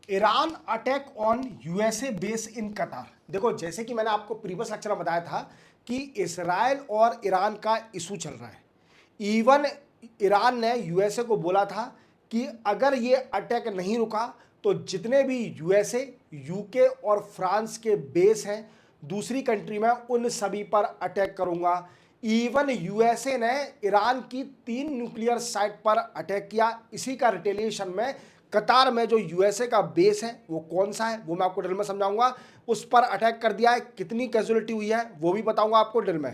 Iran attack on USA base in कतार। देखो, जैसे कि मैंने आपको प्रीवियस लेक्चर में बताया था कि इसराइल और ईरान का इशू चल रहा है। इवन ईरान ने यूएसए को बोला था कि अगर ये अटैक नहीं रुका तो जितने भी यूएसए, यूके और फ्रांस के बेस हैं दूसरी कंट्री में, उन सभी पर अटैक करूंगा। इवन यूएसए ने ईरान की 3 न्यूक्लियर साइट पर अटैक किया। इसी का रिटेलिएशन में कतार में जो यूएसए का बेस है वो कौन सा है वो मैं आपको डिटेल में समझाऊंगा। उस पर अटैक कर दिया है, कितनी कैजुअलिटी हुई है वो भी बताऊंगा आपको डिटेल में।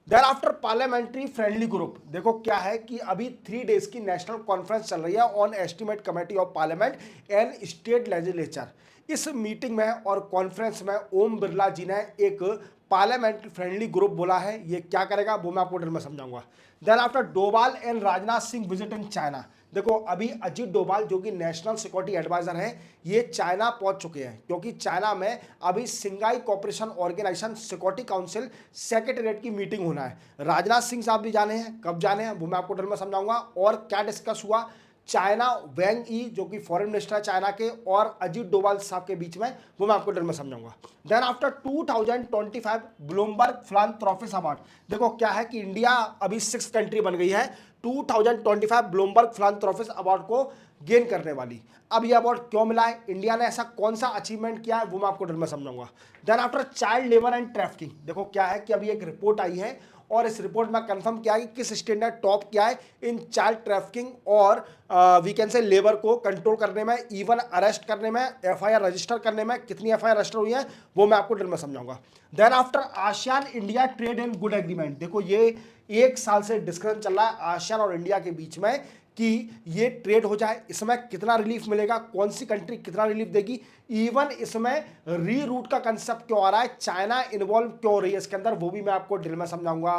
Then after parliamentary friendly group, देखो क्या है कि अभी 3 डेज की नेशनल कॉन्फ्रेंस चल रही है on estimate committee of parliament and state legislature. इस मीटिंग में और कॉन्फ्रेंस में ओम बिरला जी ने एक पार्लियामेंट्री फ्रेंडली ग्रुप बोला है। ये क्या करेगा वो मैं आपको डिटेल में समझाऊंगा। Then after Doval and Rajnath Singh visit in China, देखो अभी अजीत डोभाल जो कि नेशनल सिक्योरिटी एडवाइजर हैं ये चाइना पहुंच चुके हैं, क्योंकि चाइना में अभी Shanghai cooperation organisation security council secretariat की मीटिंग होना है। राजनाथ सिंह साहब भी जाने हैं, कब जाने हैं वो मैं आपको डिटेल में समझाऊंगा। और क्या डिस्कस हुआ चाइना वैंग ई जो कि फॉरेन मिनिस्टर है चाइना के और अजीत डोभाल साहब के बीच में, वो मैं आपको डिटेल में समझाऊंगा। Then after 2025 Bloomberg philanthropist award, देखो क्या है कि इंडिया अभी 6th कंट्री बन गई है 2025 ब्लूमबर्ग फिलांथ्रोपिस्ट अवार्ड को गेन करने वाली। अब ये अवार्ड क्यों मिला है, इंडिया ने ऐसा कौन सा अचीवमेंट किया है वो मैं आपको डिटेल में समझाऊंगा। Then after child labour and trafficking, देखो क्या है कि अभी एक रिपोर्ट आई है और इस रिपोर्ट में कंफर्म किया है कि किस स्टेट ने टॉप किया है इन चाइल्ड ट्रैफिकिंग और वी कैन से लेबर को कंट्रोल करने में, इवन अरेस्ट करने में, एफआईआर रजिस्टर करने में। कितनी एफआईआर रजिस्टर हुई है वो मैं आपको डिटेल में समझाऊंगा। Then after ASEAN India trade and good agreement, देखो ये 1 साल से डिस्कशन चल रहा है आसियान और इंडिया के बीच में कि ये ट्रेड हो जाए, इसमें कितना रिलीफ मिलेगा, कौन सी कंट्री कितना रिलीफ देगी, इवन इसमें री रूट का कंसेप्ट क्यों आ रहा है, चाइना इन्वॉल्व क्यों हो रही है इसके अंदर, वो भी मैं आपको डिटेल में समझाऊंगा।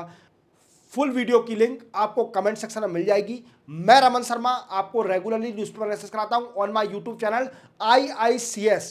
फुल वीडियो की लिंक आपको कमेंट सेक्शन में मिल जाएगी। मैं रमन शर्मा आपको रेगुलरली न्यूज़पेपर एक्सेस कराता हूं on my YouTube channel IICS।